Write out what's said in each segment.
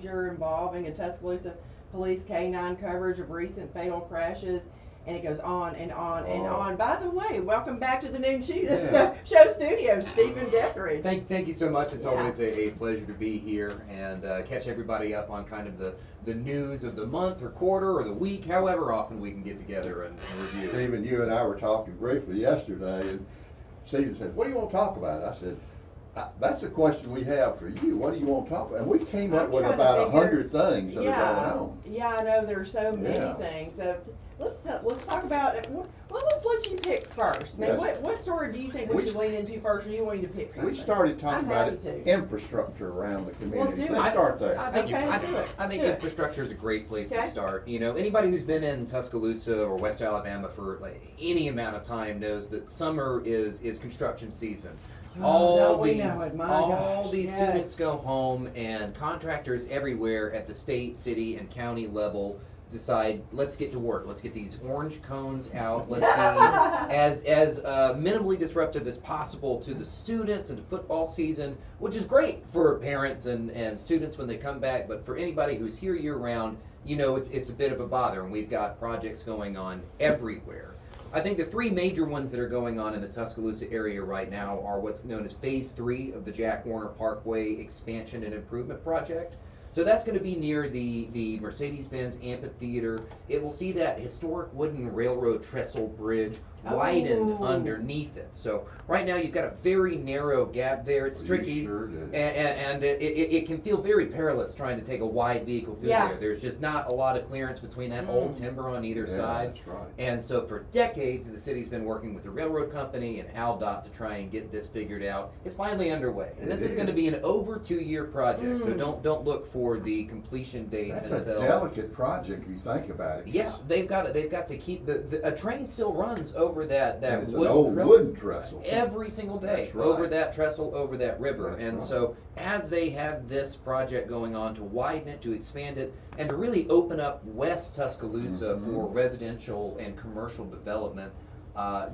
procedure involving a Tuscaloosa police canine coverage of recent fatal crashes. And it goes on and on and on. By the way, welcome back to the Noon Show Studio, Stephen Dethrage. Thank you so much. It's always a pleasure to be here and catch everybody up on kind of the news of the month or quarter or the week, however often we can get together and review. Stephen, you and I were talking briefly yesterday, and Stephen said, "What do you want to talk about?" I said, "That's a question we have for you. What do you want to talk about?" And we came up with about 100 things that are going on. Yeah, I know there's so many things. Let's talk about it. Well, let's let you pick first. Man, what story do you think we should lean into first, or you want to pick something? We started talking about infrastructure around the community. Let's start there. I think infrastructure is a great place to start. You know, anybody who's been in Tuscaloosa or West Alabama for any amount of time knows that summer is construction season. All these students go home, and contractors everywhere at the state, city, and county level decide, let's get to work. Let's get these orange cones out. Let's be as minimally disruptive as possible to the students and to football season, which is great for parents and students when they come back. But for anybody who's here year round, you know, it's a bit of a bother, and we've got projects going on everywhere. I think the three major ones that are going on in the Tuscaloosa area right now are what's known as Phase 3 of the Jack Warner Parkway Expansion and Improvement Project. So that's going to be near the Mercedes-Benz Amphitheater. It will see that historic wooden railroad trestle bridge widened underneath it. So right now you've got a very narrow gap there. It's tricky, sure it is. and it can feel very perilous trying to take a wide vehicle through there. There's just not a lot of clearance between that old timber on either side. That's right. And so for decades, the city's been working with the railroad company and AlDOT to try and get this figured out. It's finally underway, and this is going to be an over 2-year project. So don't look for the completion date. That's a delicate project if you think about it. Yeah, they've got to keep a train still runs over that wooden trestle every single day, over that trestle, over that river. So as they have this project going on to widen it, to expand it, and to really open up West Tuscaloosa for residential and commercial development,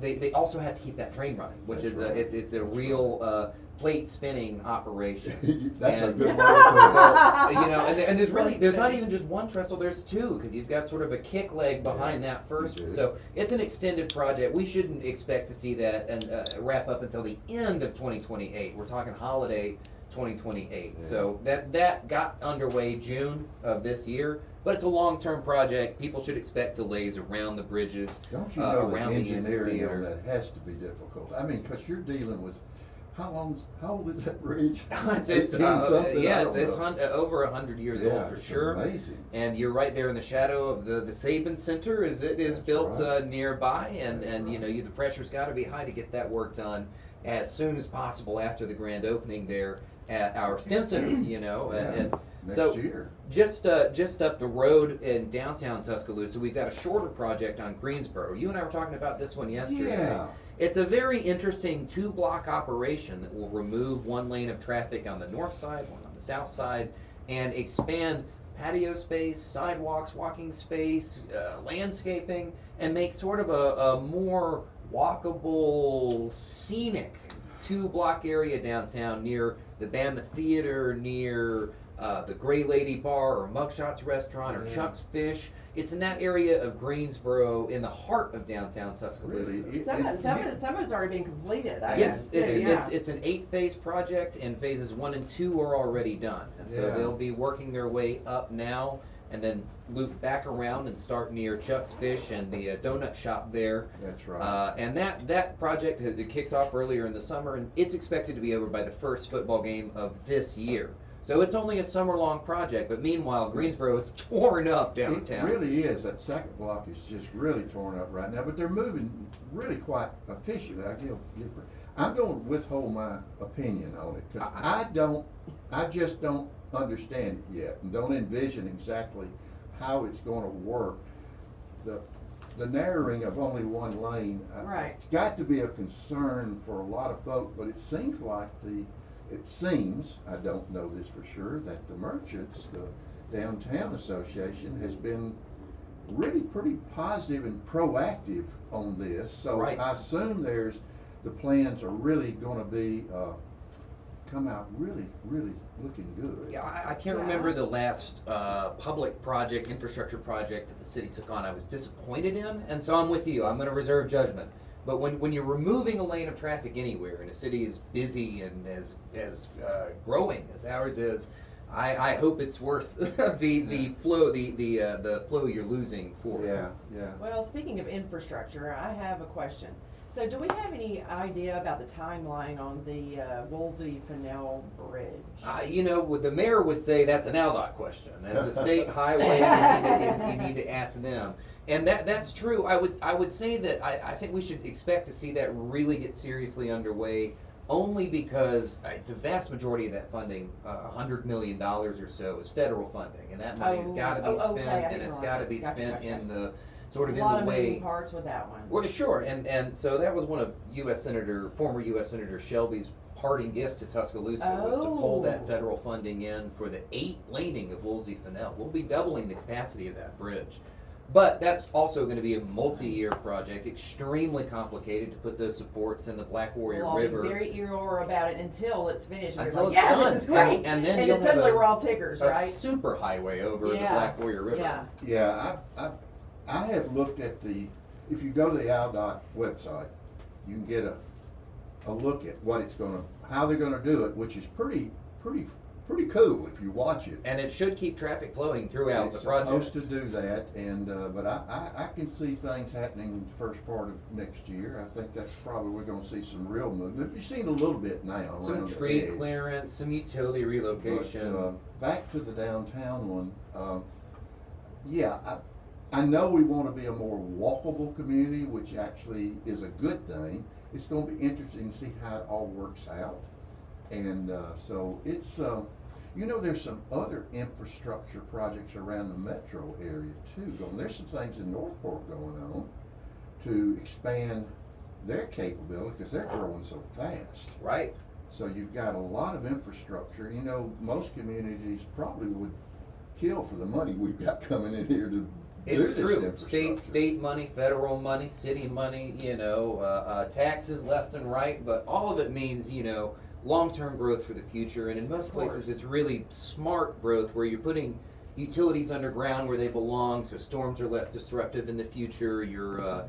they also have to keep that train running, which is it's a real plate spinning operation. That's a good word. So, you know, and there's not even just one trestle, there's two, because you've got sort of a kick leg behind that first. So it's an extended project. We shouldn't expect to see that and wrap up until the end of 2028. We're talking holiday 2028. So that got underway June of this year. But it's a long-term project. People should expect delays around the bridges, Don't you know around the the engineering amphitheater. on that has to be difficult? I mean, because you're dealing with how old is that bridge? it's over 100 years old for sure. Amazing. And you're right there in the shadow of the Sabin Center as it is built nearby, and you know the pressure's got to be high to get that work done as soon as possible after the grand opening there at our STEM Center. You know, and next year. Just up the road in downtown Tuscaloosa, we've got a shorter project on Greensboro. You and I were talking about this one yesterday. Yeah. It's a very interesting 2-block operation that will remove one lane of traffic on the north side, one on the south side, and expand patio space, sidewalks, walking space, landscaping, and make sort of a more walkable, scenic 2-block area downtown near the Bama Theater, near the Gray Lady Bar or Mugshots Restaurant or Chuck's Fish. It's in that area of Greensboro, in the heart of downtown Tuscaloosa. Really? Some of it's already been completed. Yes, it's an 8-phase project, and phases 1 and 2 are already done. And so they'll be working their way up now, and then loop back around and start near Chuck's Fish and the donut shop there. That's right. And that project it kicked off earlier in the summer, and it's expected to be over by the first football game of this year. So it's only a summer-long project, but meanwhile, Greensboro is torn up downtown. It really is. That second block is just really torn up right now, but they're moving really quite efficiently. I'm going to withhold my opinion on it because I just don't understand it yet and don't envision exactly how it's going to work. The narrowing of only one lane, it's got to be a concern for a lot of folks, but it seems like I don't know this for sure, that the merchants, the downtown association, has been really pretty positive and proactive on this. So I assume the plans are really going to be come out really, really looking good. Yeah, I can't remember the last public project, infrastructure project that the city took on. I was disappointed in, and so I'm with you. I'm going to reserve judgment. But when you're removing a lane of traffic anywhere, and a city is busy and as growing as ours is, I hope it's worth the flow you're losing for. Yeah, yeah. Well, speaking of infrastructure, I have a question. So do we have any idea about the timeline on the Woolsey-Fennell Bridge? The mayor would say that's an ALDOT question. That's a state highway. You need to ask them. And that's true. I would say that I think we should expect to see that really get seriously underway, only because the vast majority of that funding, $100 million or so, is federal funding, and that money's got to be spent, and it's got to be spent in the sort of in the way. A lot of moving parts with that one. Well, sure, and so that was one of former U.S. Senator Shelby's parting gifts to Tuscaloosa was to pull that federal funding in for the 8 laning of Woolsey-Fennell. We'll be doubling the capacity of that bridge. But that's also going to be a multi-year project, extremely complicated to put those supports in the Black Warrior River. I'll be very eager about it until it's finished. Until like, it's yeah, done. This is great. And then then suddenly we're all tickers, right? A super highway over the Black Warrior River. Yeah. Yeah, I have looked at if you go to the ALDOT website, you can get a look at how they're gonna do it, which is pretty cool if you watch it. And it should keep traffic flowing throughout the project. It's supposed to do that, and but I can see things happening in the first part of next year. I think that's probably we're gonna see some real movement. You've seen a little bit now. Some around tree the edge. clearance, some utility relocation. But, back to the downtown one, I know we want to be a more walkable community, which actually is a good thing. It's going to be interesting to see how it all works out. And so it's, there's some other infrastructure projects around the metro area too. There's some things in Northport going on to expand their capability because they're growing so fast. Right. So you've got a lot of infrastructure. Most communities probably would kill for the money we've got coming in here to It's true. State money, federal money, city money, taxes left and right, but all of it means, long-term growth for the future. And in most places, it's really smart growth where you're putting utilities underground where they belong, so storms are less disruptive in the future. You're,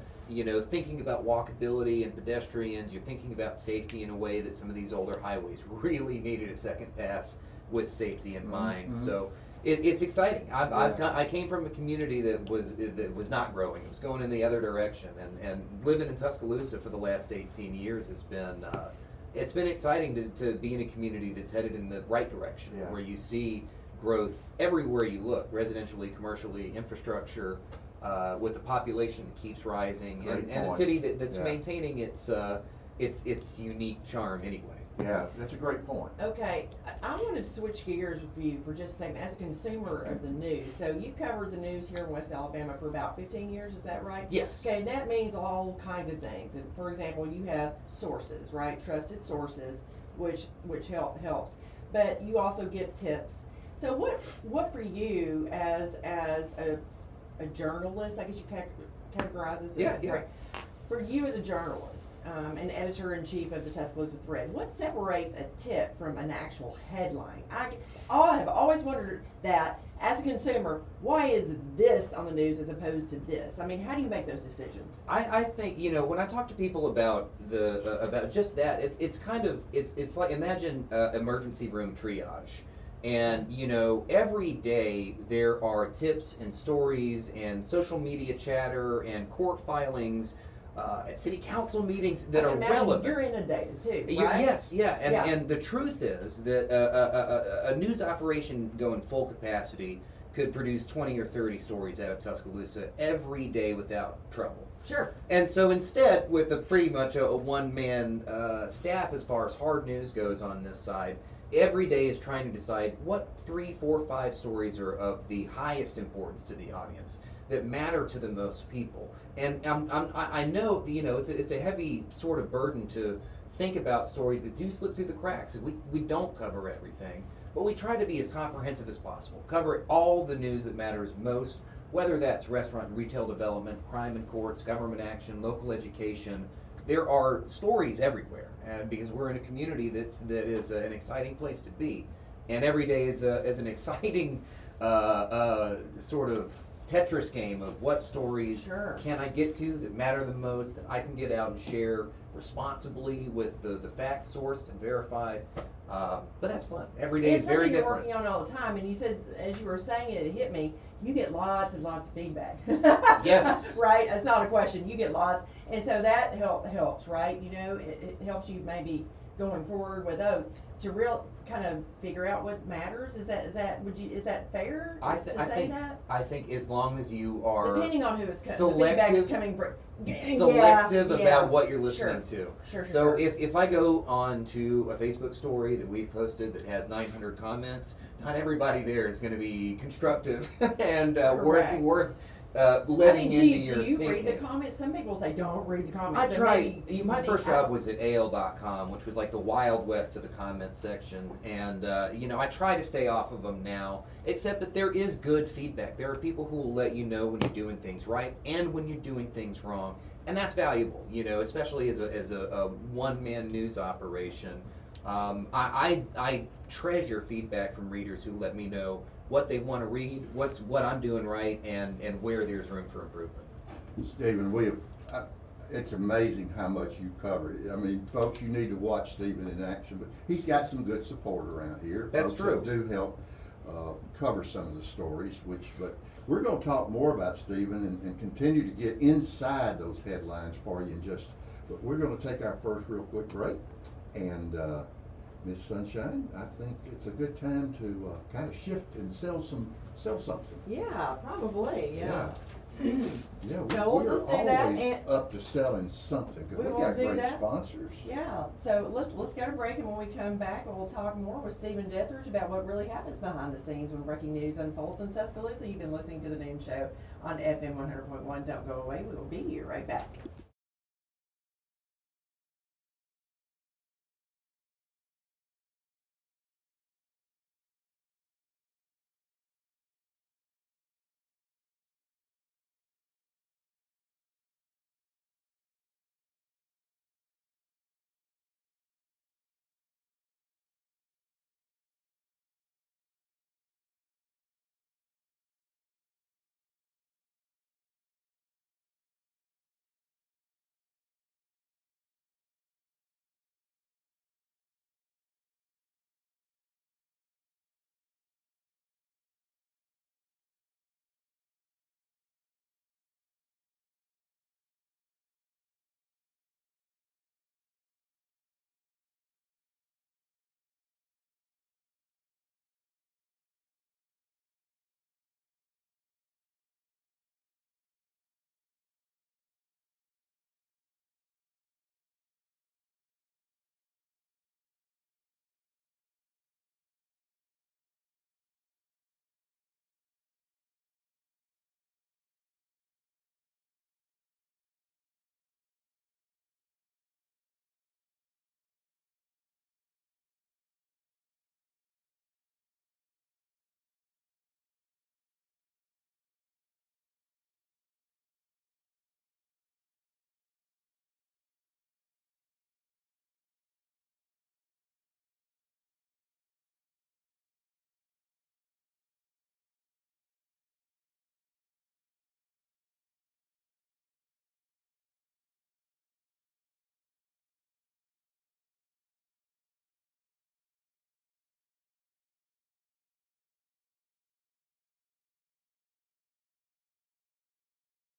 thinking about walkability and pedestrians. You're thinking about safety in a way that some of these older highways really needed a second pass with safety in mind. Mm-hmm. So. It's exciting. I came from a community that was not growing. It was going in the other direction, and living in Tuscaloosa for the last 18 years has been it's been exciting to be in a community that's headed in the right direction, where you see growth everywhere you look, residentially, commercially, infrastructure, with a population that keeps rising, and a city that's maintaining its unique charm anyway. Yeah, that's a great point. Okay, I wanted to switch gears with you for just a second. As a consumer of the news, so you've covered the news here in West Alabama for about 15 years, is that right? Yes. Okay, that means all kinds of things. And for example, you have sources, right? Trusted sources, which helps. But you also get tips. So what for you as a journalist? I guess you categorize as right? For you as a journalist, and editor-in-chief of the Tuscaloosa Thread, what separates a tip from an actual headline? I have always wondered that, as a consumer, why is this on the news as opposed to this? I mean, how do you make those decisions? I think, when I talk to people about about just that, it's like, imagine emergency room triage. And, every day there are tips and stories and social media chatter and court filings, at city council meetings that are relevant. You're inundated too, right? Yes, yeah. And the truth is that a news operation going full capacity could produce 20 or 30 stories out of Tuscaloosa every day without trouble. Sure. And so instead, with pretty much a one-man staff as far as hard news goes on this side, every day is trying to decide what 3, 4, 5 stories are of the highest importance to the audience, that matter to the most people. And I know, it's a heavy sort of burden to think about stories that do slip through the cracks. We don't cover everything, but we try to be as comprehensive as possible, cover all the news that matters most, whether that's restaurant and retail development, crime and courts, government action, local education, there are stories everywhere, because we're in a community that is an exciting place to be, and every day is an exciting sort of Tetris game of what stories can I get to that matter the most, that I can get out and share responsibly with the facts sourced and verified. But that's fun. Every day is very different. You're working on all the time, and you said, as you were saying it hit me, you get lots and lots of feedback. Yes. Right? It's not a question. You get lots. And so that helps, right? You know, it helps you maybe going forward with to real kind of figure out what matters. Is that fair to say that? I think as long as you are depending on who is the feedback is coming from. Selective about what you're listening to. Sure. If I go on to a Facebook story that we've posted that has 900 comments, not everybody there is going to be constructive and worth letting into your do you thinking. read the comments? Some people say don't read the comments. I tried. My first job was at AL.com, which was like the Wild West of the comments section, and I try to stay off of them now. Except that there is good feedback. There are people who will let you know when you're doing things right and when you're doing things wrong, and that's valuable. Especially as a one-man news operation. I treasure feedback from readers who let me know what they want to read, what I'm doing right, and where there's room for improvement. Stephen, it's amazing how much you cover. I mean, folks, you need to watch Stephen in action, but he's got some good support around here. That's folks true. That do help cover some of the stories, but we're going to talk more about Stephen and continue to get inside those headlines for you but we're going to take our first real quick break, and Miss Sunshine, I think it's a good time to kind of shift and sell something. Yeah, probably. Yeah. Yeah, So we'll just do that, and up to selling something because we got great sponsors. Yeah, so let's go to break, and when we come back, we'll talk more with Stephen Dethrage about what really happens behind the scenes when breaking news unfolds in Tuscaloosa. You've been listening to the Noon Show on FM 100.1. Don't go away. We will be here right back.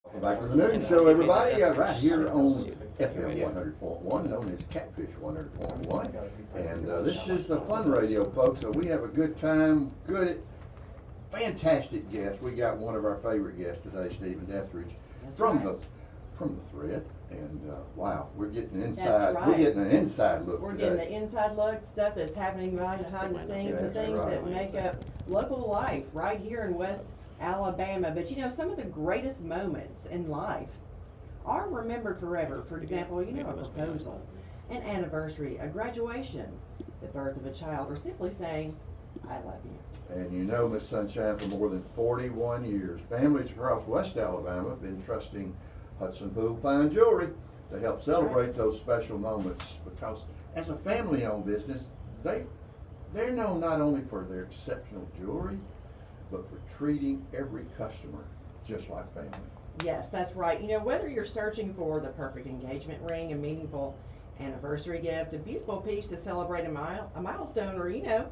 Welcome back to the Noon Show, everybody. Right here on FM 100.1, known as Catfish 100.1. And this is the fun radio, folks. So we have a good time, fantastic guest. We got one of our favorite guests today, Stephen Dethrage, from the Thread. And wow, we're getting inside. That's right. We're getting an inside look. We're today. getting the inside look, stuff that's happening behind the scenes, the things that make up local life right here in West Alabama. But some of the greatest moments in life are remembered forever. For example, a proposal, an anniversary, a graduation, the birth of a child, or simply saying, I love you. And Miss Sunshine, for more than 41 years, families across West Alabama have been trusting Hudson Pool Fine Jewelry to help celebrate those special moments, because as a family-owned business, they're known not only for their exceptional jewelry, but for treating every customer just like family. Yes, that's right. You know, whether you're searching for the perfect engagement ring, a meaningful anniversary gift, a beautiful piece to celebrate a milestone, or, you know,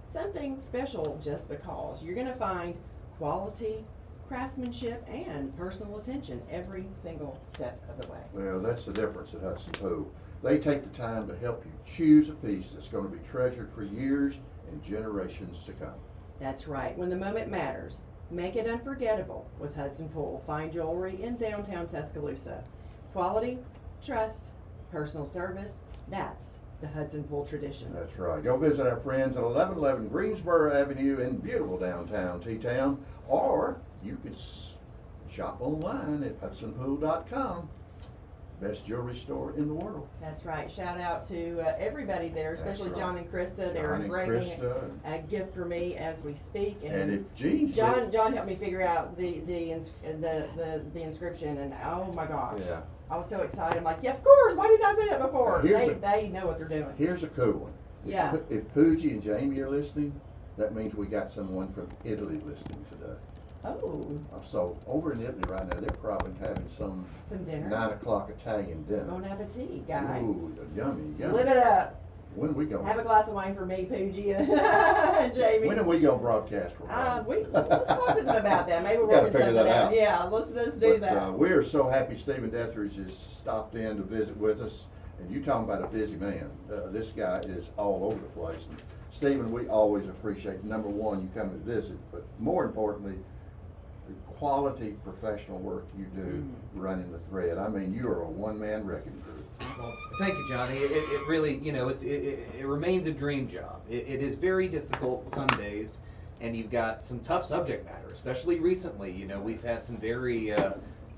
something special just because, you're going to find quality, craftsmanship, and personal attention every single step of the way. Well, that's the difference at Hudson Pool. They take the time to help you choose a piece that's going to be treasured for years and generations to come. That's right. When the moment matters, make it unforgettable with Hudson Pool Fine Jewelry in downtown Tuscaloosa. Quality, trust, personal service, that's the Hudson Pool tradition. That's right. Go visit our friends at 1111 Greensboro Avenue in beautiful downtown T-Town, or you can shop online at hudsonpool.com. Best jewelry store in the world. That's right. Shout out to everybody there, especially right. John and Krista. They're John and engraving Krista. a gift for me as we speak. And if Jean's John helped me figure out the inscription, and oh my gosh, yeah. I was so excited. I'm like, yeah, of course. Why didn't I say that before? Here's They know what they're doing. Here's a cool one. Yeah. If Pooji and Jamie are listening, that means we got someone from Italy listening today. Oh, So over in Italy right now, they're probably having some dinner. 9 o'clock Italian dinner. Bon appetit, guys. Ooh, yummy, yummy. Live it up. When are we going? Have a glass of wine for me, Pooji and Jamie. When are we going to broadcast from? Let's talk to them about that. Maybe we're Gotta working figure something that out. out. Yeah, let's do that. We are so happy Stephen Dethrage has stopped in to visit with us. And you talking about a busy man. This guy is all over the place. And Stephen, we always appreciate, number one, you coming to visit, but more importantly, the quality professional work you do running the thread. I mean, you are a one-man wrecking crew. Well, thank you, Johnny. It really, you know, it remains a dream job. It is very difficult some days, and you've got some tough subject matter, especially recently. You know, we've had some very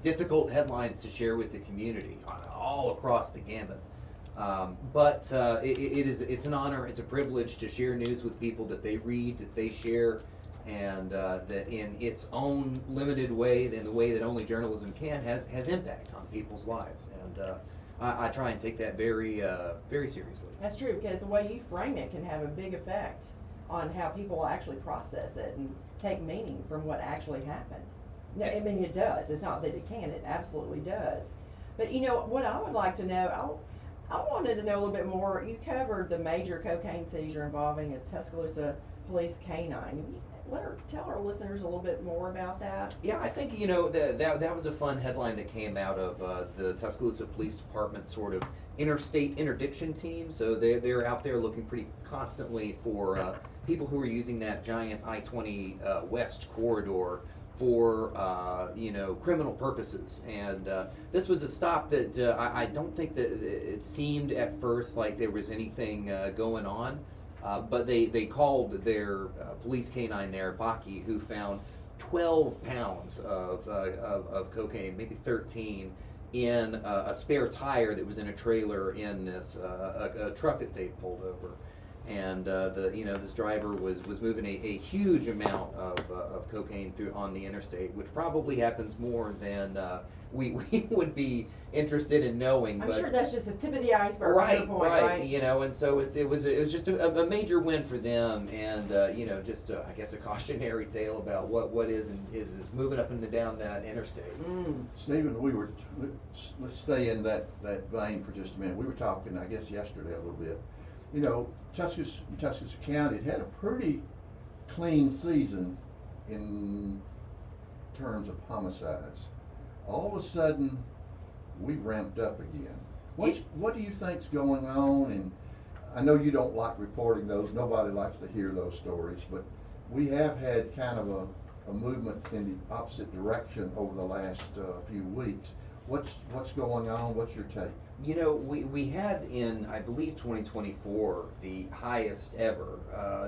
difficult headlines to share with the community all across the gamut. But it's an honor, it's a privilege to share news with people that they read, that they share, and that in its own limited way, in the way that only journalism can, has impact on people's lives. And I try and take that very seriously. That's true, because the way you frame it can have a big effect on how people actually process it and take meaning from what actually happened. No, I mean, it does. It's not that it can, it absolutely does. But you know, what I would like to know, I wanted to know a little bit more. You covered the major cocaine seizure involving a Tuscaloosa police canine. Tell our listeners a little bit more about that. Yeah, I think, you know, that was a fun headline that came out of the Tuscaloosa Police Department sort of interstate interdiction team. So they're out there looking pretty constantly for people who are using that giant I-20 West corridor for you know, criminal purposes. And this was a stop that I don't think that it seemed at first like there was anything going on. But they called their police canine there, Baki, who found 12 pounds of cocaine, maybe 13, in a spare tire that was in a trailer in this a truck that they pulled over. And this driver was moving a huge amount of cocaine through on the interstate, which probably happens more than we would be interested in knowing. I'm sure that's just the tip of the iceberg. Right. You know, and so it was just a major win for them, and you know, just I guess a cautionary tale about what is moving up and down that interstate. Stephen, let's stay in that vein for just a minute. We were talking, I guess, yesterday a little bit. You know, Tuscaloosa County had a pretty clean season in terms of homicides. All of a sudden, we ramped up again. What do you think's going on? And I know you don't like reporting those. Nobody likes to hear those stories, but we have had kind of a movement in the opposite direction over the last few weeks. What's going on? What's your take? You know, we had in, I believe, 2024, the highest ever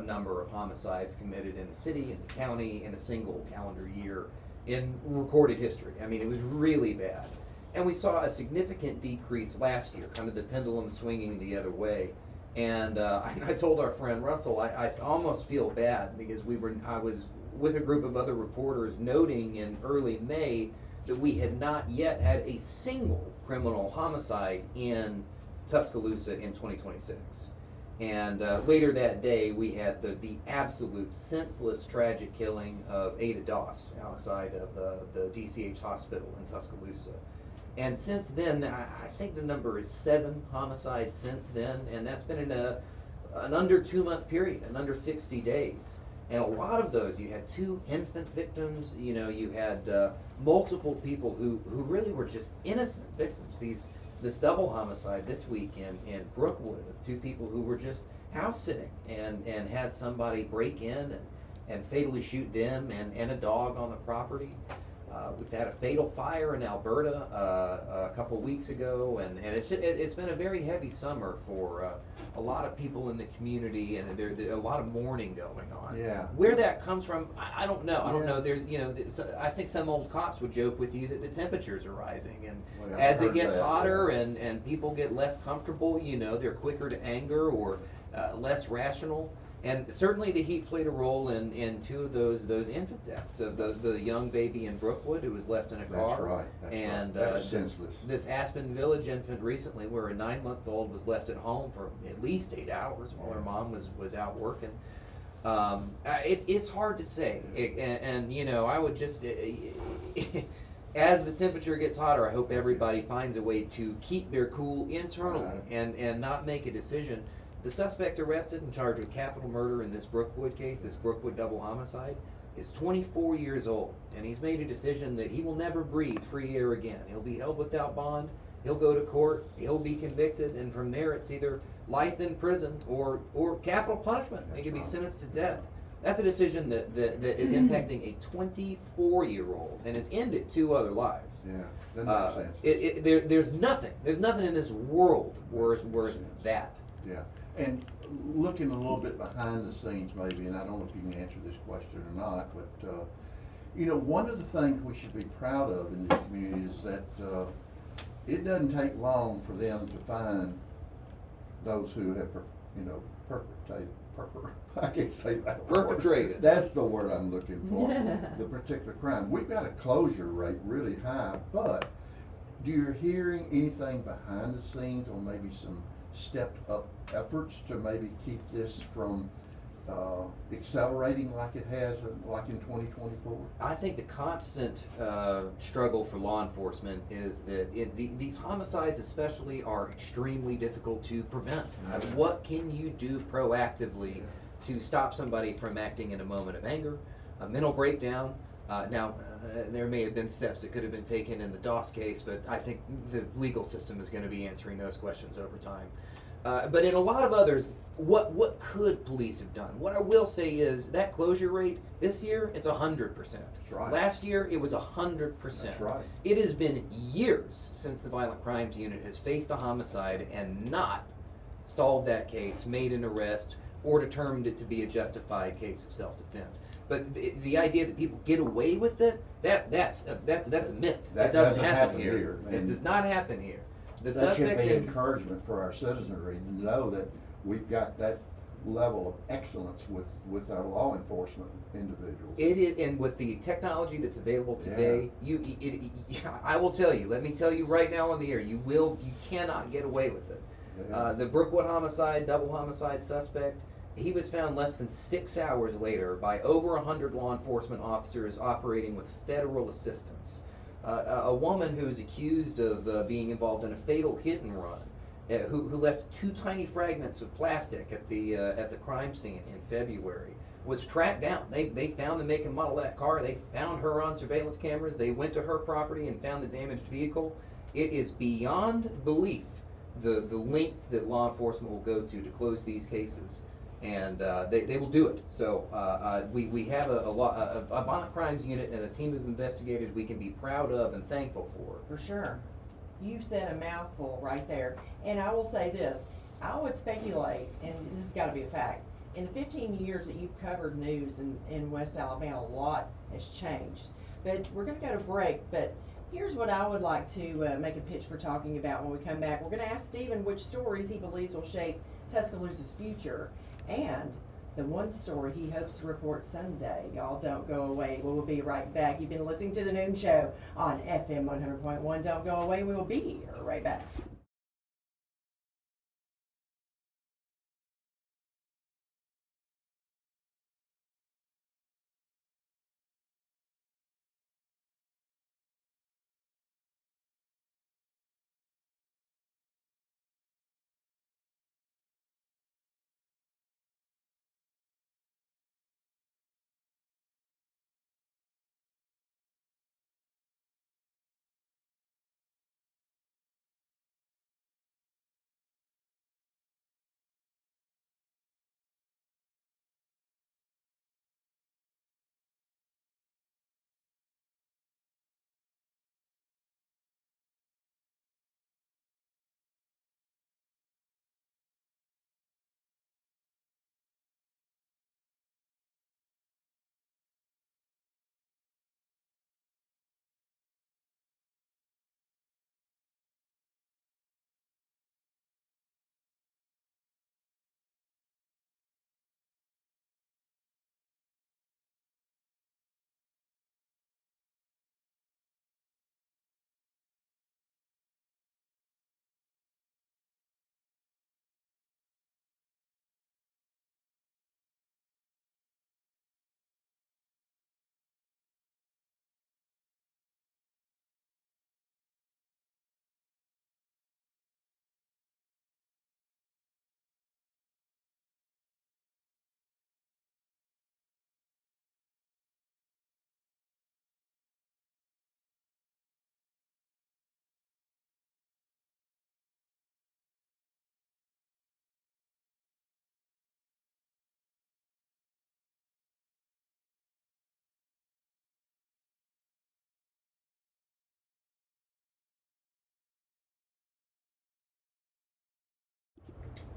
number of homicides committed in the city, in the county, in a single calendar year in recorded history. I mean, it was really bad. And we saw a significant decrease last year, kind of the pendulum swinging the other way. And I told our friend Russell, I almost feel bad because I was with a group of other reporters noting in early May that we had not yet had a single criminal homicide in Tuscaloosa in 2026. And later that day, we had the absolute senseless, tragic killing of Ada Doss outside of the DCH hospital in Tuscaloosa. And since then, I think the number is 7 homicides since then, and that's been in an under 2-month period, an under 60 days. And a lot of those, you had 2 infant victims, you know, you had multiple people who really were just innocent victims. This double homicide this week in Brookwood of 2 people who were just house sitting and had somebody break in and fatally shoot them and a dog on the property. We've had a fatal fire in Alberta a couple weeks ago, and it's been a very heavy summer for a lot of people in the community, and there's a lot of mourning going on. Yeah. Where that comes from, I don't know. I don't Yeah. know. There's, you know, I think some old cops would joke with you that the temperatures are rising, and Well, I've as it heard gets that, hotter yeah. and people get less comfortable, you know, they're quicker to anger or less rational. And certainly the heat played a role in 2 of those infant deaths of the young baby in Brookwood who was left in a car. That's right. That's And right. That was senseless. this Aspen Village infant recently, where a 9-month-old was left at home for at least 8 hours while her mom was out working. It's hard to say, and you know, I would just as the temperature gets hotter, I hope everybody finds a way to keep their cool internally and not make a decision. The suspect arrested and charged with capital murder in this Brookwood case, this Brookwood double homicide, is 24 years old, and he's made a decision that he will never breathe free air again. He'll be held without bond, he'll go to court, he'll be convicted, and from there it's either life in prison or capital punishment. He could be sentenced to death. That's a decision that is impacting a 24-year-old and has ended 2 other lives. Yeah, that makes sense. There's nothing in this world worth sense. that. Yeah, and looking a little bit behind the scenes maybe, and I don't know if you can answer this question or not, but you know, one of the things we should be proud of in this community is that it doesn't take long for them to find those who have, you know, I can't say that word. Perpetrated. That's the word I'm looking for. The particular crime. We've got a closure rate really high, but do you hearing anything behind the scenes or maybe some stepped up efforts to maybe keep this from accelerating like it has like in 2024? I think the constant struggle for law enforcement is that these homicides especially are extremely difficult to prevent. What can you do proactively to stop somebody from acting in a moment of anger, a mental breakdown? There may have been steps that could have been taken in the Doss case, but I think the legal system is going to be answering those questions over time. But in a lot of others, what could police have done? What I will say is that closure rate this year, it's 100%. That's right. Last year, it was 100%. That's right. It has been years since the Violent Crimes Unit has faced a homicide and not solved that case, made an arrest, or determined it to be a justified case of self-defense. But the idea that people get away with it, that's a myth. That doesn't doesn't happen happen here. here. It does not happen here. The That should suspect be in, encouragement for our citizenry to know that we've got that level of excellence with our law enforcement individuals. it is, and with the technology that's available today, I will tell you. Let me tell you right now on the air, you cannot get away with it. Yeah. The Brookwood homicide, double homicide suspect, he was found less than 6 hours later by over 100 law enforcement officers operating with federal assistance. A woman who's accused of being involved in a fatal hit and run, who left 2 tiny fragments of plastic at the crime scene in February, was tracked down. They found the make and model of that car. They found her on surveillance cameras. They went to her property and found the damaged vehicle. It is beyond belief the lengths that law enforcement will go to close these cases. And they will do it. So we have a violent crimes unit and a team of investigators we can be proud of and thankful for. For sure. You said a mouthful right there. And I will say this, I would speculate, and this has got to be a fact, in the 15 years that you've covered news in West Alabama, a lot has changed. But we're going to go to break, but here's what I would like to make a pitch for talking about when we come back. We're going to ask Stephen which stories he believes will shape Tuscaloosa's future. And the one story he hopes to report someday. Y'all don't go away. We will be right back. You've been listening to The Noon Show on FM 100.1. Don't go away. We will be here right back.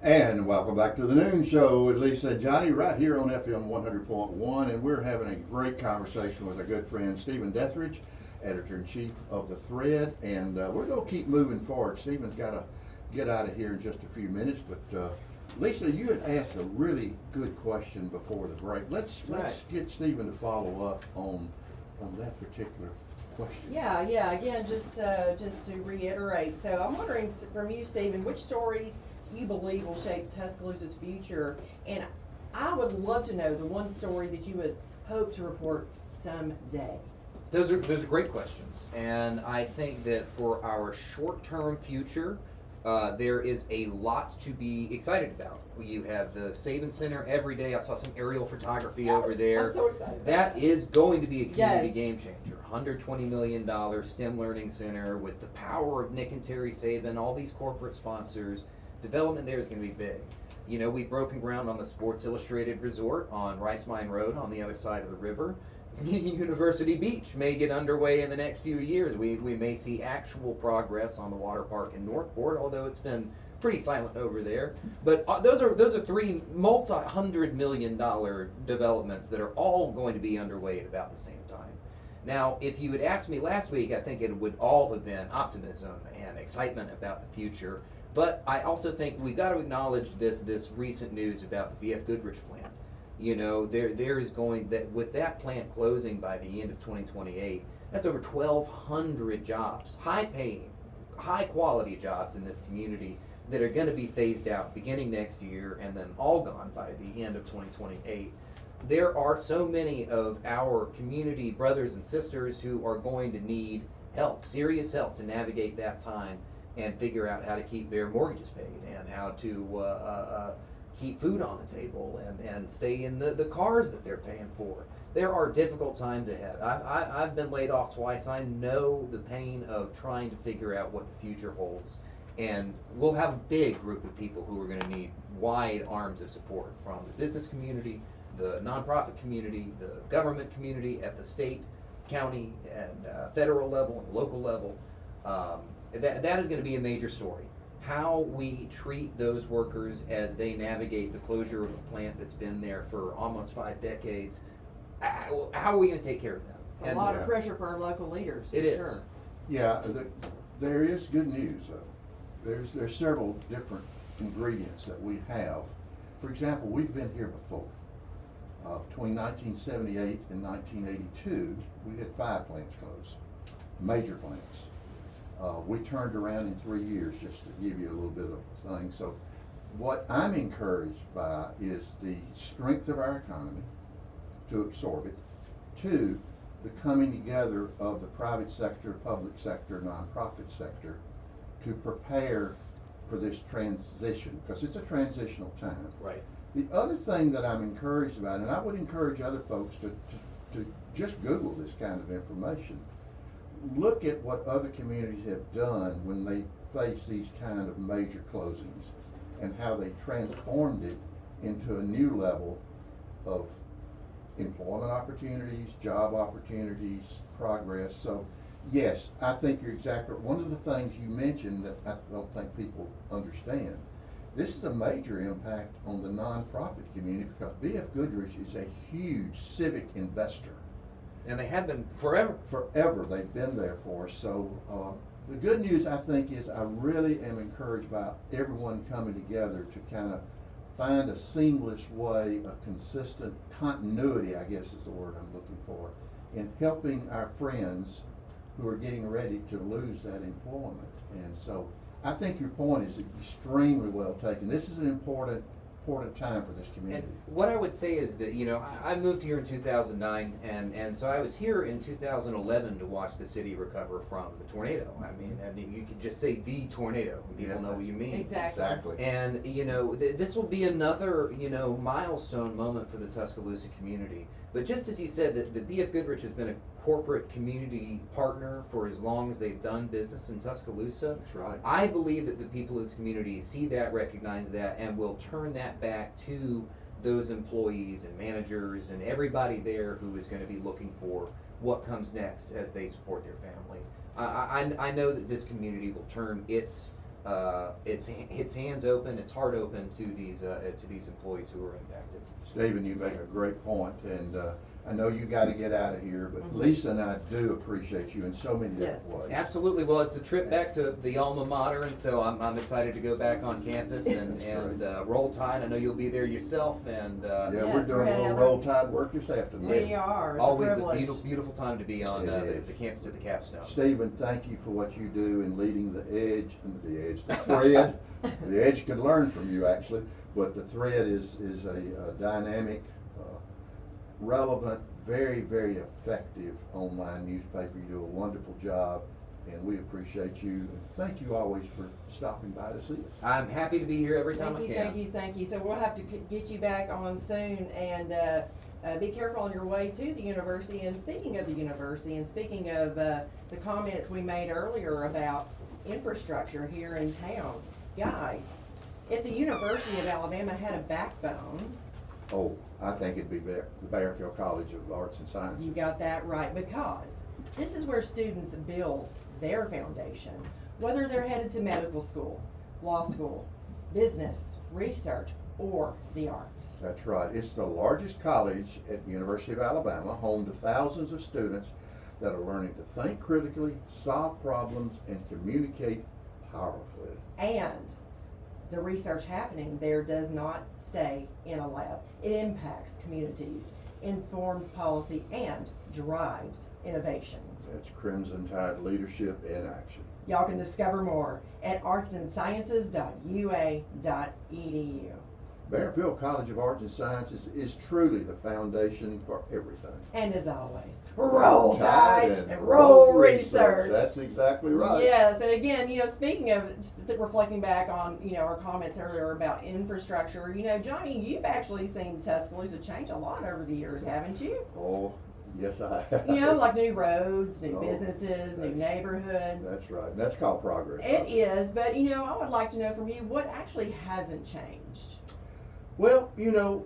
And welcome back to the Noon Show with Lisa and Johnny right here on FM 100.1. And we're having a great conversation with our good friend Stephen Dethrage, editor-in-chief of The Thread. And we're going to keep moving forward. Stephen's got to get out of here in just a few minutes. But Lisa, you had asked a really good question before the break. Let's get Stephen to follow up on that particular question. Yeah. Again, just to reiterate. So I'm wondering from you, Stephen, which stories you believe will shape Tuscaloosa's future, and I would love to know the one story that you would hope to report someday. Those are great questions, and I think that for our short-term future, there is a lot to be excited about. You have the Saban Center every day. I saw some aerial photography over there. I'm so excited. That is going to be a community game changer. $120 million STEM Learning Center with the power of Nick and Terry Saban, all these corporate sponsors. Development there is going to be big. You know, we've broken ground on the Sports Illustrated Resort on Rice Mine Road on the other side of the river. University Beach may get underway in the next few years. We may see actual progress on the water park in Northport, although it's been pretty silent over there. But those are three multi-$100 million developments that are all going to be underway at about the same time. Now, if you had asked me last week, I think it would all have been optimism and excitement about the future. But I also think we've got to acknowledge this recent news about the B.F. Goodrich plant. You know, there is going that with that plant closing by the end of 2028, that's over 1,200 jobs, high-paying, high-quality jobs in this community that are going to be phased out beginning next year and then all gone by the end of 2028. There are so many of our community brothers and sisters who are going to need help, serious help, to navigate that time and figure out how to keep their mortgages paid and how to keep food on the table and stay in the cars that they're paying for. There are difficult times ahead. I've been laid off twice. I know the pain of trying to figure out what the future holds. And we'll have a big group of people who are going to need wide arms of support from the business community, the nonprofit community, the government community at the state, county, and federal level and local level. That is going to be a major story. How we treat those workers as they navigate the closure of a plant that's been there for almost 5 decades. How are we going to take care of them? It's a lot of pressure for our local leaders. It is. Sure. Yeah, there is good news though. There's several different ingredients that we have. For example, we've been here before. Between 1978 and 1982, we had 5 plants close, major plants. We turned around in 3 years, just to give you a little bit of thing. So what I'm encouraged by is the strength of our economy to absorb it. 2, the coming together of the private sector, public sector, nonprofit sector to prepare for this transition, because it's a transitional time. Right. The other thing that I'm encouraged about, and I would encourage other folks to just Google this kind of information, look at what other communities have done when they face these kind of major closings and how they transformed it into a new level of employment opportunities, job opportunities, progress. So yes, I think you're exactly right. One of the things you mentioned that I don't think people understand, this is a major impact on the nonprofit community because B.F. Goodrich is a huge civic investor. And they have been forever. Forever, they've been there for us. So the good news, I think, is I really am encouraged by everyone coming together to kind of find a seamless way, a consistent continuity, I guess is the word I'm looking for, in helping our friends who are getting ready to lose that employment. And so I think your point is extremely well taken. This is an important time for this community. And what I would say is that, you know, I moved here in 2009, and so I was here in 2011 to watch the city recover from the tornado. I mean, you could just say the tornado, and people know what you mean. Exactly. And, you know, this will be another, you know, milestone moment for the Tuscaloosa community. But just as you said, that the B.F. Goodrich has been a corporate community partner for as long as they've done business in Tuscaloosa. That's right. I believe that the people of this community see that, recognize that, and will turn that back to those employees and managers and everybody there who is going to be looking for what comes next as they support their family. I know that this community will turn its hands open, its heart open to these employees who are impacted. Stephen, you make a great point, and I know you got to get out of here, but Lisa and I do appreciate you in so many different ways. Absolutely. Well, it's a trip back to the alma mater, and so I'm excited to go back on campus and roll tide. I know you'll be there yourself, and we're doing a little roll tide work this afternoon. We are. It's always a beautiful, beautiful time to be on the campus at the Capstone. Stephen, thank you for what you do in leading the thread. The edge could learn from you actually, but the thread is a dynamic, relevant, very, very effective online newspaper. You do a wonderful job, and we appreciate you. And thank you always for stopping by to see us. I'm happy to be here every time I can. Thank you. So we'll have to get you back on soon, and be careful on your way to the university. And speaking of the university, and speaking of the comments we made earlier about infrastructure here in town, guys, if the University of Alabama had a backbone, I think it'd be the Bearfield College of Arts and Sciences. you got that right, because this is where students build their foundation, whether they're headed to medical school, law school, business, research, or the arts. That's right. It's the largest college at the University of Alabama, home to thousands of students that are learning to think critically, solve problems, and communicate powerfully. And the research happening there does not stay in a lab. It impacts communities, informs policy, and drives innovation. That's Crimson Tide leadership in action. Y'all can discover more at artsandsciences.ua.edu. Bearfield College of Arts and Sciences is truly the foundation for everything. And as always, roll tide and roll research. That's exactly right. Yes, and again, speaking of reflecting back on, our comments earlier about infrastructure, Johnny, you've actually seen Tuscaloosa change a lot over the years, haven't you? Oh, yes, I have. Like new roads, new businesses, new neighborhoods. That's right. And that's called progress. It is, but, I would like to know from you what actually hasn't changed. Well,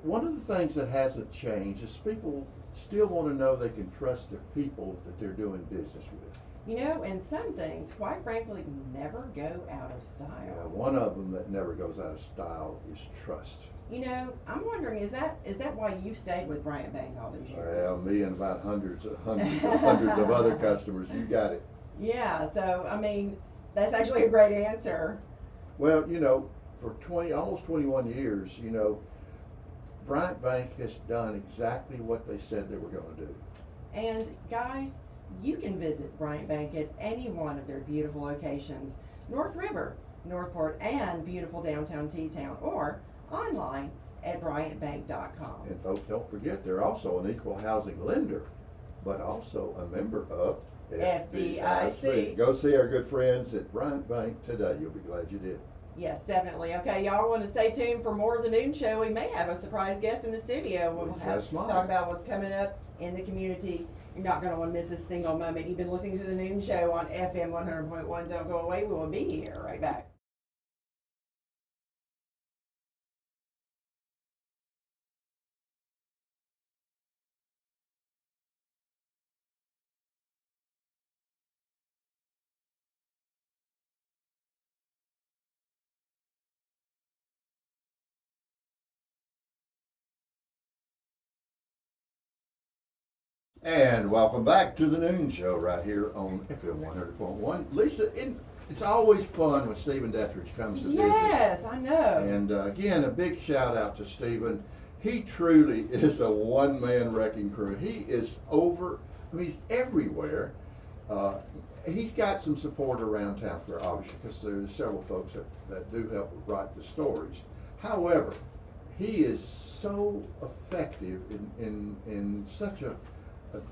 one of the things that hasn't changed is people still want to know they can trust the people that they're doing business with. And some things, quite frankly, never go out of style. Yeah, one of them that never goes out of style is trust. I'm wondering, is that why you stayed with Bryant Bank all these years? Well, me and about hundreds of other customers, you got it. Yeah, so, that's actually a great answer. Well, for almost 21 years, Bryant Bank has done exactly what they said they were going to do. And guys, you can visit Bryant Bank at any one of their beautiful locations, North River, Northport, and beautiful downtown T-Town, or online at bryantbank.com. And folks, don't forget, they're also an equal housing lender, but also a member of FDIC. Go see our good friends at Bryant Bank today. You'll be glad you did. Yes, definitely. Okay, y'all want to stay tuned for more of the noon show. We may have a surprise guest in the studio. We'll have to talk about what's coming up in the community. You're not going to want to miss a single moment. You've been listening to the noon show on FM 100.1. Don't go away. We will be here right back. And welcome back to the noon show right here on FM 100.1. Lisa, it's always fun when Stephen Dethrage comes to visit. Yes, I know. And again, a big shout out to Stephen. He truly is a one-man wrecking crew. He is he's everywhere. He's got some support around town, obviously, because there's several folks that do help write the stories. However, he is so effective in such an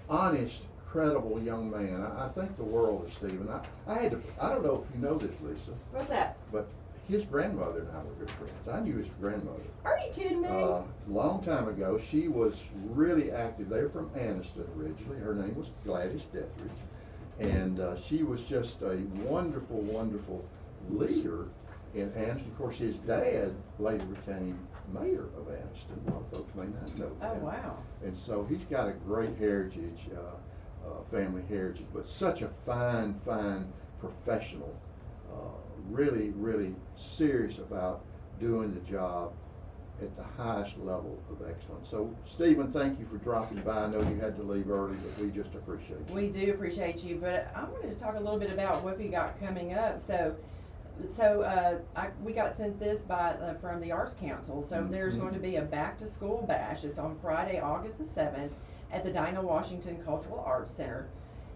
honest, credible young man. I think the world of Stephen. I don't know if you know this, Lisa. What's that? But his grandmother and I were good friends. I knew his grandmother. Are you kidding me? A long time ago, she was really active. They were from Anniston originally. Her name was Gladys Dethrage. And she was just a wonderful, wonderful leader in Anniston. Of course, his dad later became mayor of Anniston. A lot of folks may not know that. Oh, wow. And so he's got a great heritage, family heritage, but such a fine, fine professional, really, really serious about doing the job at the highest level of excellence. So, Stephen, thank you for dropping by. I know you had to leave early, but we just appreciate you. We do appreciate you, but I wanted to talk a little bit about what we got coming up. We got sent this from the Arts Council. So there's going to be a back to school bash. It's on Friday, August the 7th at the Dinah Washington Cultural Arts Center,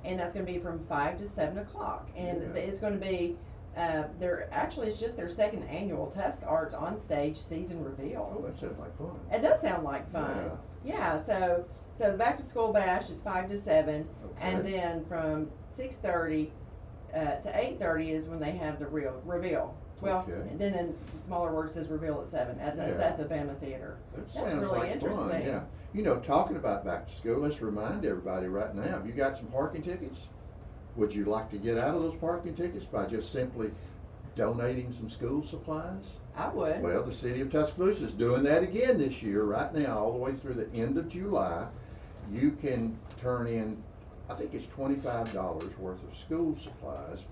and that's going to be from 5 to 7 o'clock. And it's going to be it's just their second annual Tusk Arts on Stage season reveal. Oh, that sounds like fun. It does sound like fun. Yeah. So the back to school bash is 5 to 7, and then from 6:30 to 8:30 is when they have the real reveal. Well, then in smaller words says reveal at 7 at the Bama Theater. That's really like interesting. Fun, yeah. You know, talking about back to school, let's remind everybody right now, have you got some parking tickets? Would you like to get out of those parking tickets by just simply donating some school supplies? I would. Well, the city of Tuscaloosa is doing that again this year, right now, all the way through the end of July. You can turn in, I think it's $25 worth of school supplies,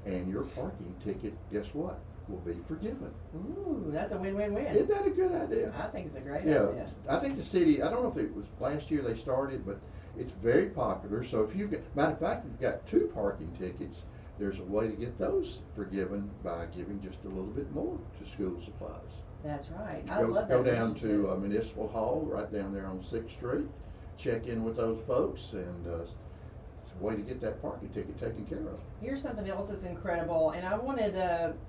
and your parking ticket, guess what, will be forgiven. Ooh, that's a win-win-win. Isn't that a good idea? I think it's a great idea. I think the city, I don't know if it was last year they started, but it's very popular. So if matter of fact, if you've got 2 parking tickets, there's a way to get those forgiven by giving just a little bit more to school supplies. That's right. I love that. Go down to Municipal Hall right down there on 6th Street, check in with those folks, and it's a way to get that parking ticket taken care of. Here's something else that's incredible, and I wanted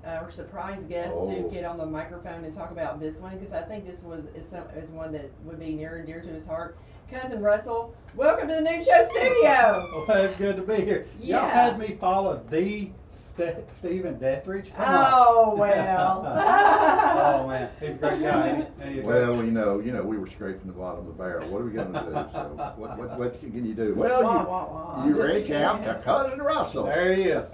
our surprise guest to get on the microphone and talk about this one, because I think this is one that would be near and dear to his heart. Cousin Russell, welcome to the Noon Show studio. Well, it's good to be here. Yeah. Y'all had me follow the Stephen Dethrage. Oh, well. Oh, man. He's a great guy. Well, you know, we were scraping the bottom of the barrel. What are we going to do? So what can you do? Well, you recap to Cousin Russell. There he is.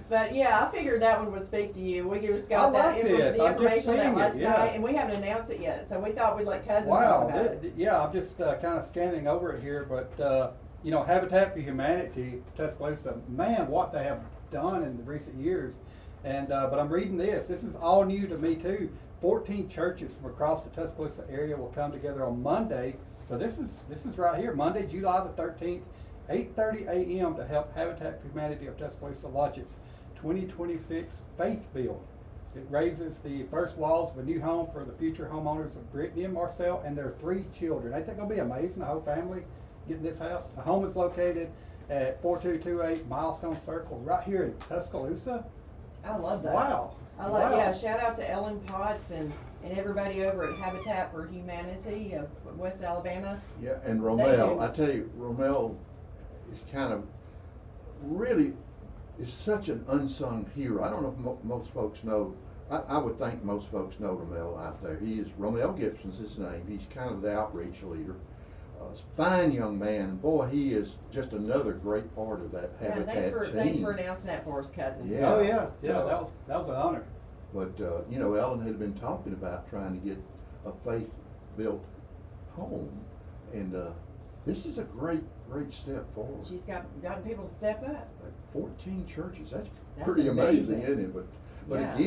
But yeah, I figured that one would speak to you. We just got the information that last night, and we haven't announced it yet. So we thought we'd let Cousin talk about it. Yeah, I'm just kind of scanning over it here, but Habitat for Humanity, Tuscaloosa, man, what they have done in the recent years. And but I'm reading this. This is all new to me too. 14 churches from across the Tuscaloosa area will come together on Monday. So this is right here, Monday, July the 13th, 8:30 a.m. to help Habitat for Humanity of Tuscaloosa launch its 2026 Faith Build. It raises the first walls of a new home for the future homeowners of Brittany and Marcel and their 3 children. Ain't that gonna be amazing, the whole family getting this house? The home is located at 4228 Milestone Circle, right here in Tuscaloosa. I love that. Wow. I love, Wow. yeah, shout out to Ellen Potts and everybody over at Habitat for Humanity of West Alabama. Yeah, and They Romel, do. I tell you, Romel is kind of really is such an unsung hero. I don't know if most folks know. I would think most folks know Romel out there. He is Romel Gibson's his name. He's kind of the outreach leader. Fine young man. Boy, he is just another great part of that Yeah, Habitat thanks team. for announcing that for us, cousin. Yeah. Oh, yeah, that was an honor. But you know, Ellen had been talking about trying to get a faith-built home, and this is a great step forward. She's gotten people to step up. 14 churches. That's That's pretty amazing, amazing. isn't it? But Yeah.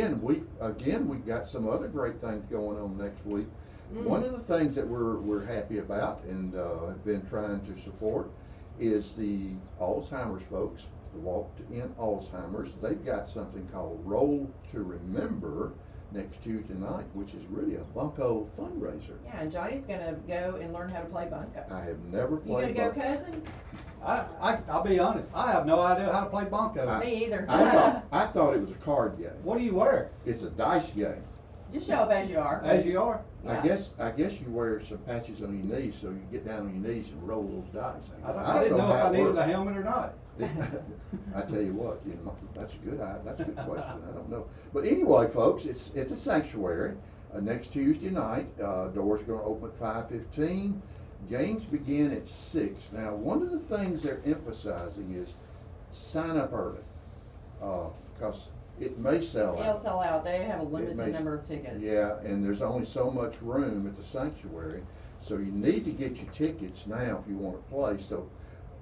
again we've got some other great things going on next week. Mm. One of the things that we're happy about and have been trying to support is the Alzheimer's folks, the Walk to End Alzheimer's. They've got something called Roll to Remember next Tuesday night, which is really a bunco fundraiser. Yeah, and Johnny's gonna go and learn how to play bunco. I have never You played gonna go, bunco. cousin? I'll be honest, I have no idea how to play bunco. Me either. I thought it was a card game. What do you wear? It's a dice game. Just show up as you are. As you are? Yeah. I guess you wear some patches on your knees so you get down on your knees and roll those dice. I didn't know if how I it needed a works. helmet or not. I tell you what, that's a good question. I don't know, but anyway, folks, it's a sanctuary. Next Tuesday night, doors are going to open at 5:15. Games begin at 6. Now, one of the things they're emphasizing is sign up early, because it may sell They'll out. sell out. They have a It limited may- number of tickets. Yeah, and there's only so much room at the sanctuary, so you need to get your tickets now if you want to play. So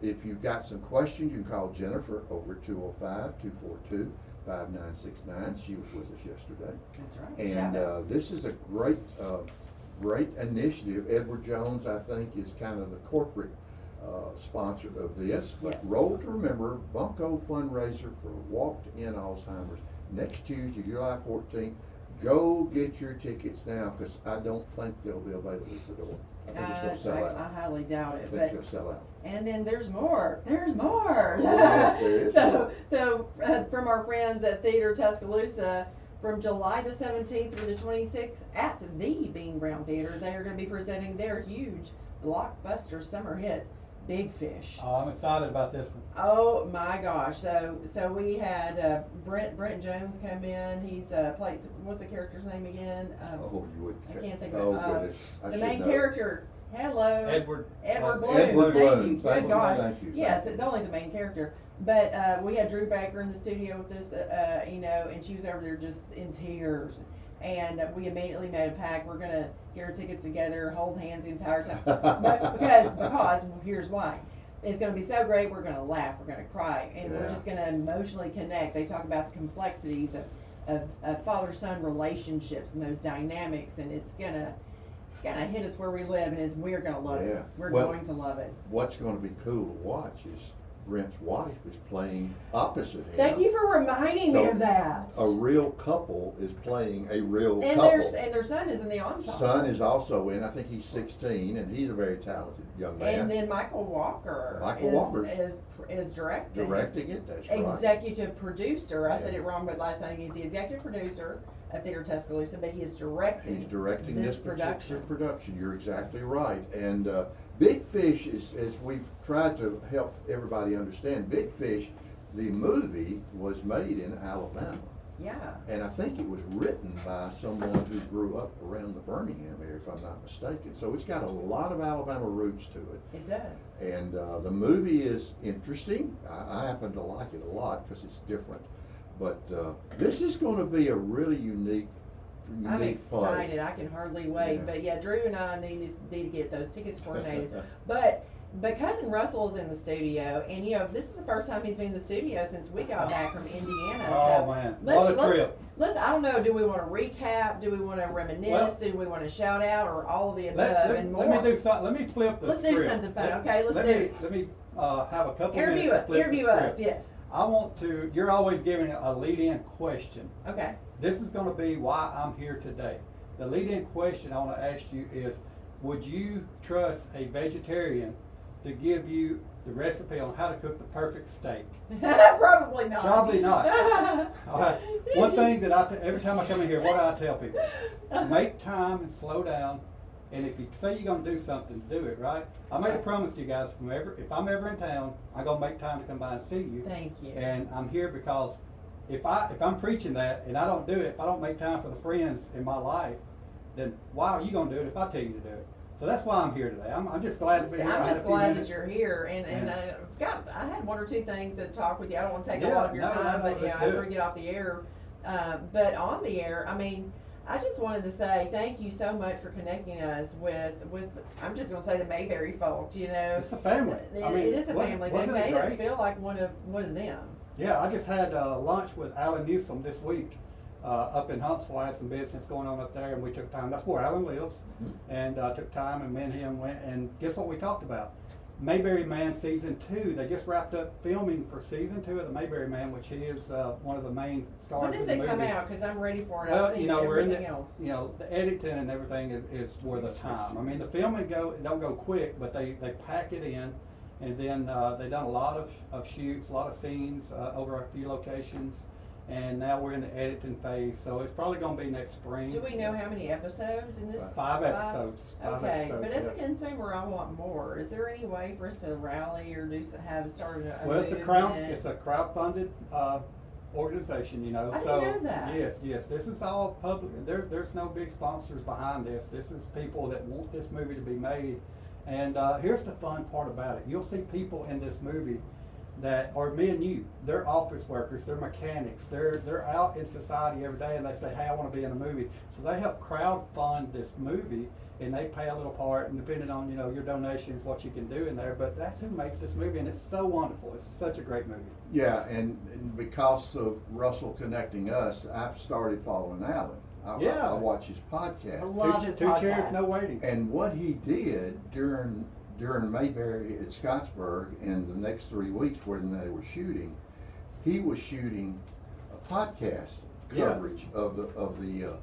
if you've got some questions, you can call Jennifer over at 205-242-5969. She was with us yesterday. That's right. And Shout out. this is a great initiative. Edward Jones, I think, is kind of the corporate sponsor of this. But Yes. Roll to Remember, Bunco fundraiser for Walk to End Alzheimer's next Tuesday, July 14th. Go get your tickets now, because I don't think they'll be available at the door. I think it's going to sell I out. highly doubt I it. think it's going to sell out. And then there's more. There's more. Yes, there is. So from our friends at Theater Tuscaloosa, from July the 17th through the 26th at the Bean Brown Theater, they are going to be presenting their huge blockbuster summer hits, Big Fish. Oh, I'm excited about this one. Oh my gosh! So we had Brent Jones come in. He's played. What's the character's name again? Oh, you would. I can't think of Oh, it. goodness. I The should main know. character. Hello. Edward. Bloom. Edward Thank Bloom. you. Thank Good you, gosh. thank you, Yes, thank it's only the main character. But we had Drew Baker in the studio with us, and she was over there just in tears. And we immediately made a pact. We're gonna get our tickets together, hold hands the entire time. But because here's why. It's going to be so great. We're going to laugh. We're going to cry, and we're Yeah. just going to emotionally connect. They talk about the complexities of father-son relationships and those dynamics, and it's gonna hit us where we live, and we're going to love Yeah. it. We're Well, going to love it. What's going to be cool to watch is Brent's wife is playing opposite him. Thank you for reminding me of that. A real couple is playing a real And couple. their son is in the ensemble. Son is also in. I think he's 16, and he's a very talented young man. And then Michael Walker is directing. Directing it. That's right. Executive producer. I said Yeah. it wrong, but last time he's the executive producer of Theater Tuscaloosa, but he is directing. He's directing this production. particular production. You're exactly right. And Big Fish is, as we've tried to help everybody understand, Big Fish, the movie was made in Alabama. Yeah. And I think it was written by someone who grew up around the Birmingham area, if I'm not mistaken. So it's got a lot of Alabama roots to it. It does. And the movie is interesting. I happen to like it a lot because it's different. But this is going to be a really unique I'm play. excited. I can hardly wait. Yeah. But yeah, Drew and I need to get those tickets coordinated. But cousin Russell is in the studio, and this is the first time he's been in the studio since we got back from Indiana. Oh so man, what a trip. I don't know, do we want to recap? Do we want to reminisce? Well, do we want to shout out, or all of the above and more? Let me do something. Let me flip the Let's script. do something fun. Okay, let's do it. Let me have a couple Interview minutes to flip interview the us, script. yes. You're always giving a lead-in question. Okay. This is going to be why I'm here today. The lead-in question I want to ask you is, would you trust a vegetarian to give you the recipe on how to cook the perfect steak? Probably not. Probably not. All right. One thing that every time I come in here, what do I tell people? Make time and slow down. And if you say you're going to do something, do it, right? I made a promise to you guys, if I'm ever in town, I'm going to make time to come by and see you. Thank you. And I'm here because if I'm preaching that and I don't do it, if I don't make time for the friends in my life, then why are you going to do it if I tell you to do it? So that's why I'm here today. I'm just glad to be here. I'm just glad that you're here, and I had one or two things to talk with you. I don't want to take a lot of your time, but after we get off the air, but on the air, I mean, I just wanted to say thank you so much for connecting us with I'm just going to say the Mayberry folks. You know, it's a family. It is a family. They made us feel like one of them. Yeah, I just had lunch with Alan Newsom this week. Up in Huntsville, I had some business going on up there, and we took time. That's where Alan lives, and took time, and me and him went. And guess what we talked about? Mayberry Man season 2. They just wrapped up filming for season 2 of the Mayberry Man, which he is one of the main stars. When does of the it come movie. out? Because I'm ready for it. Well, I've seen we're in everything else. the editing and everything is worth the time. I mean, the filming don't go quick, but they pack it in, and then they done a lot of shoots, a lot of scenes over a few locations. And now we're in the editing phase, so it's probably going to be next spring. Do we know how many episodes in this? 5 episodes. Okay, but as a consumer, I want more. Is there any way for us to rally or start a Well, it's movement? a crowd-funded organization, you know. I didn't know that. Yes. This is all public. There's no big sponsors behind this. This is people that want this movie to be made. And here's the fun part about it. You'll see people in this movie that are me and you. They're office workers, they're mechanics, they're out in society every day, and they say, hey, I want to be in a movie. So they help crowd fund this movie, and they pay a little part, and depending on your donations, what you can do in there. But that's who makes this movie, and it's so wonderful. It's such a great movie. Yeah, and because of Russell connecting us, I've started following Alan. I watch his podcast. I love his Two podcast. chairs, no waiting. And what he did during Mayberry at Scottsburg in the next 3 weeks when they were shooting, he was shooting a podcast coverage of the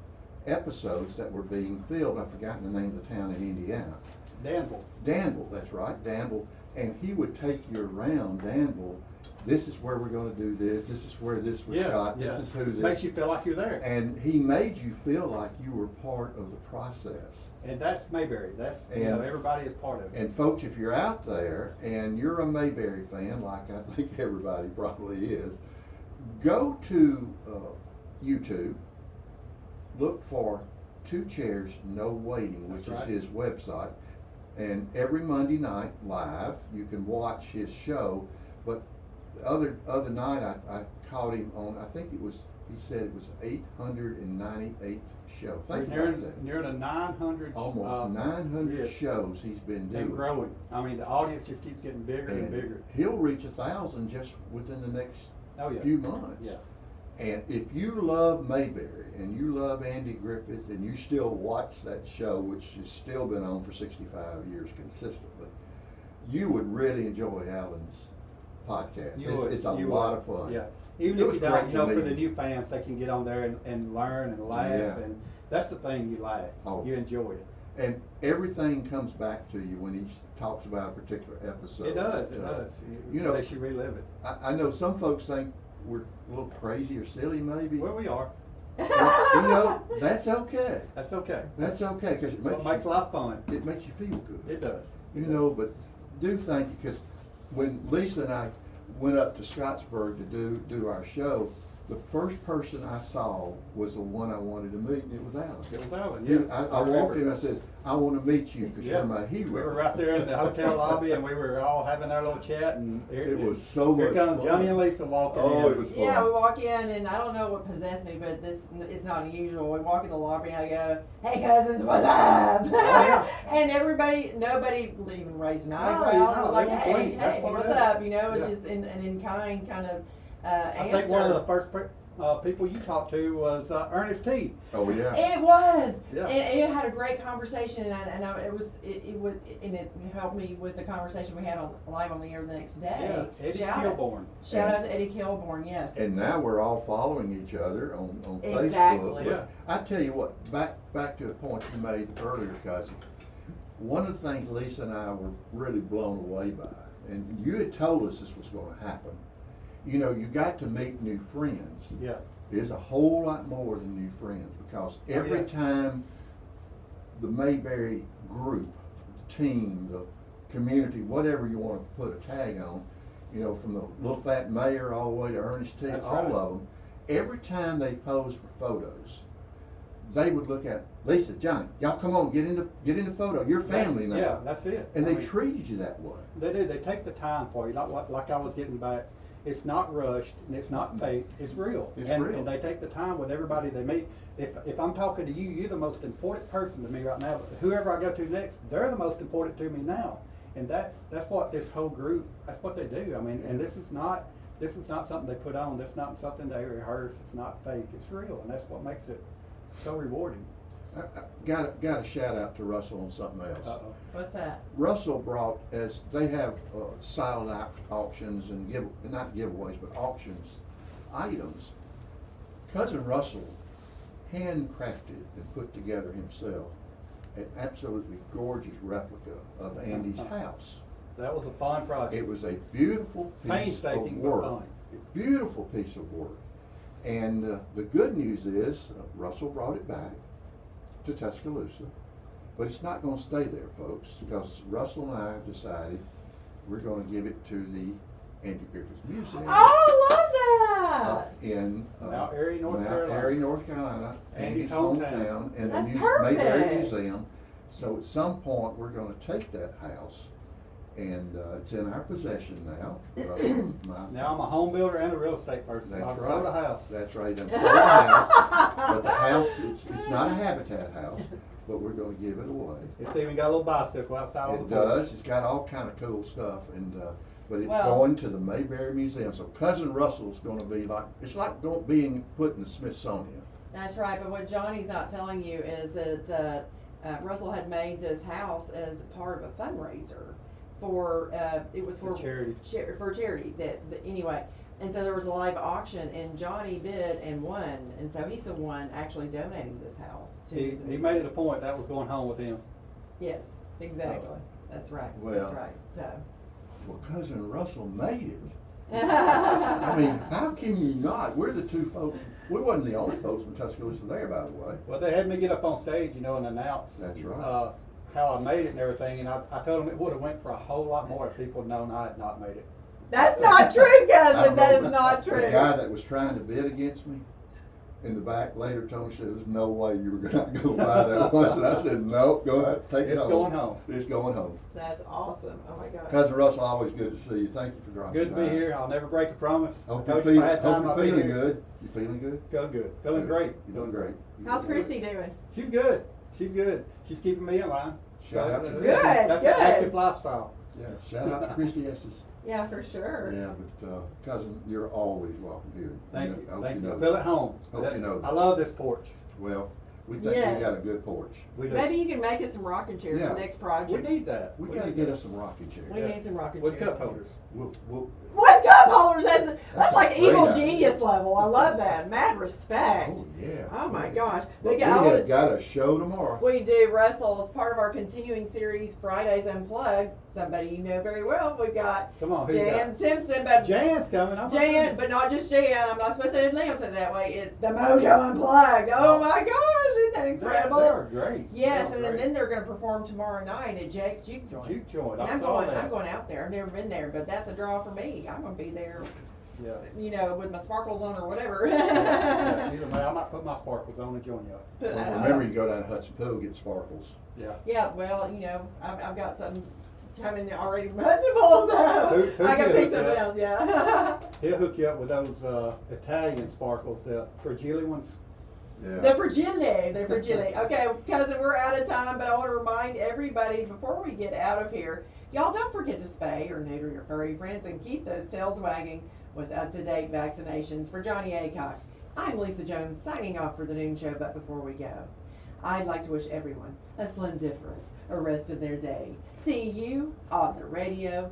episodes that were being filmed. I've forgotten the name of the town in Indiana. Danville, that's right, Danville. And he would take you around Danville. This is where we're going to do this. This is where this was shot. This is who this makes you feel like you're there. And he made you feel like you were part of the process. And that's Mayberry. That's everybody is part of it. And folks, if you're out there and you're a Mayberry fan, like I think everybody probably is, go to YouTube, look for Two Chairs, No Waiting, which is his website. And every Monday night live, you can watch his show. But the other night, I caught him on, I think he said it was 898 show. Think about that. Near the 900. Almost 900 shows he's been doing. And growing. I mean, the audience just keeps getting bigger and bigger. He'll reach 1,000 just within the next few months. Yeah. And if you love Mayberry and you love Andy Griffith and you still watch that show, which has still been on for 65 years consistently, you would really enjoy Alan's podcast. It's a lot of fun. Yeah. Even if you don't, for the new fans, they can get on there and learn and laugh. Yeah. And that's the thing, you laugh. Oh. You enjoy it. And everything comes back to you when he talks about a particular episode. It does. It does. Makes you relive it. I know some folks think we're a little crazy or silly, maybe. Well, we are. That's okay. That's okay. That's okay because it makes life fun. It makes you feel good. It does. But do thank you because when Lisa and I went up to Scottsburg to do our show, the first person I saw was the one I wanted to meet, and it was Alan. It was Alan, yeah. I walked in and I said, I want to meet you because you're my hero. We were right there in the hotel lobby, and we were all having our little chat, and it was so much fun. Here comes Johnnie and Lisa walking in. Oh, it was fun. Yeah, we walk in, and I don't know what possessed me, but this is not unusual. We walk in the lobby, and I go, "Hey, cousins, what's up?" And nobody even raised an eyebrow. It was like, "Hey, what's up?" It's just an in kind kind of. I think one of the people you talked to was Ernest T. Oh, yeah. It was. Yeah. And it had a great conversation, and it helped me with the conversation we had live on the air the next day. Yeah, Eddie Shout Kilborn. Shout out to Eddie Kilborn, yes. And now we're all following each other on Facebook. Exactly. But I tell you what, back to the point you made earlier, cousin. One of the things Lisa and I were really blown away by, and you had told us this was going to happen. You know, you got to meet new friends. Yeah. There's a whole lot more than new friends, because every time the Mayberry group, the team, the community, whatever you want to put a tag on, you know, from the little fat mayor all the way to Ernest T, That's all right. of them, every time they posed for photos, they would look at Lisa, Johnny, y'all come on, get in the photo. You're family now. Yeah, that's it. And I they mean, treated you that way. They do. They take the time for you. Like I was getting back. It's not rushed and it's not fake. It's real. It's and, real. And they take the time with everybody they meet. If I'm talking to you, you're the most important person to me right now. But whoever I go to next, they're the most important to me now. And that's what this whole group. That's what they do. I mean, and this is not something they put on. This is not something they rehearse. It's not fake. It's real, and that's what makes it so rewarding. I got a shout out to Russell on something else. Uh-oh. What's that? Russell brought, as they have silent auctions and not giveaways, but auctions items. Cousin Russell handcrafted and put together himself an absolutely gorgeous replica of Andy's house. That was a fun project. It was a beautiful piece of Painstaking, but work. fun. A beautiful piece of work. And the good news is Russell brought it back to Tuscaloosa, but it's not going to stay there, folks, because Russell and I have decided we're going to give it to the Andy Griffith Museum Oh, I love up in Mount Airy, North Mount Carolina. Airy, North Carolina, Andy's Andy's hometown. hometown, and That's the perfect. Mayberry Museum. So at some point we're going to take that house, and it's in our possession now. Now I'm a home builder and a real estate person. That's I've right. sold a house. That's right. I'm selling the house, but the house, it's not a Habitat house, but we're going to give it away. It's even got a little bicycle outside on It the porch. does. It's got all kind of cool stuff, and but it's Well- going to the Mayberry Museum. So Cousin Russell's going to be being put in the Smithsonian. That's right, but what Johnny's not telling you is that Russell had made this house as part of a fundraiser for it was For charity. For charity. Anyway, and so there was a live auction, and Johnny bid and won, and so he's the one actually donating this house to. He made it a point that was going home with him. Yes, exactly. That's right. Well- That's right. So. Well, Cousin Russell made it. I mean, how can you not? We're the two folks. We wasn't the only folks from Tuscaloosa there, by the way. Well, they had me get up on stage, and announce That's right. how I made it and everything. And I told them it would have went for a whole lot more if people had known I had not made it. That's not true, I cousin. don't That know, is not The true. guy that was trying to bid against me in the back later told me, said, "There's no way you were going to go buy that once." And I said, "Nope, go ahead, take it It's home. going home. It's going home." That's awesome. Oh my God. Cousin Russell, always good to see you. Thank you for dropping Good to be by. here. I'll never break a promise. Hope I you're told you if I feeling, had time, hope I'd you're be feeling here. good. You feeling good? Feeling good. Feeling great. You doing great. You How's doing Christy doing? She's good. She's good. She's keeping me in line. Shout out to that's- Christy. That's Good, an good. active lifestyle. Yeah, shout out to Christy Estes. Yeah, for sure. Yeah, but cousin, you're always welcome here. Thank know- you. hope Thank you. know I feel that. at home. Hope you know I that. love this porch. Well, we think Yes. we got a good porch. We do. Maybe you can make us some rocking chairs Yeah. the next We project. need that. We got to need get that. us some rocking chairs. We need some rocking With chairs. cup holders. We'll With cup holders, that's like a great evil idea. genius level. I love that. Mad respect. Oh, yeah. Oh my Yeah. gosh. But We we got, have got a show tomorrow. we do, Russell, as part of our continuing series, Fridays Unplugged. Somebody you know very well. We got Come on, who you got? Jan Simpson, but Jan's coming. Jan, but not just Jan. I'm not supposed to announce it that way. It's the Mojo Unplugged. Oh my gosh, isn't that incredible? They're great. Yes, They're and great. then they're going to perform tomorrow night at Jake's Juke Joint. Juke joint. And I I'm saw going. that. I'm going out there. I've never been there, but that's a draw for me. I'm going to be there. Yeah. You know, with my sparkles on or whatever. Yeah, she's amazing. I might put my sparkles on and join you. Well, remember, you go down to Hudson Pool, get sparkles. Yeah. Yeah, well, you know, I've got some coming already from Hudson Pool, so Who's I can gonna pick hook something you else. Yeah. He'll hook you up with those Italian sparkles, the fragile ones. Yeah. The fragile. Okay, cousin, we're out of time, but I want to remind everybody before we get out of here, y'all don't forget to spay or neuter your furry friends and keep those tails wagging with up-to-date vaccinations. For Johnny Aycock, I'm Lisa Jones signing off for the Noon Show, but before we go, I'd like to wish everyone a splendiferous rest of their day. See you on the radio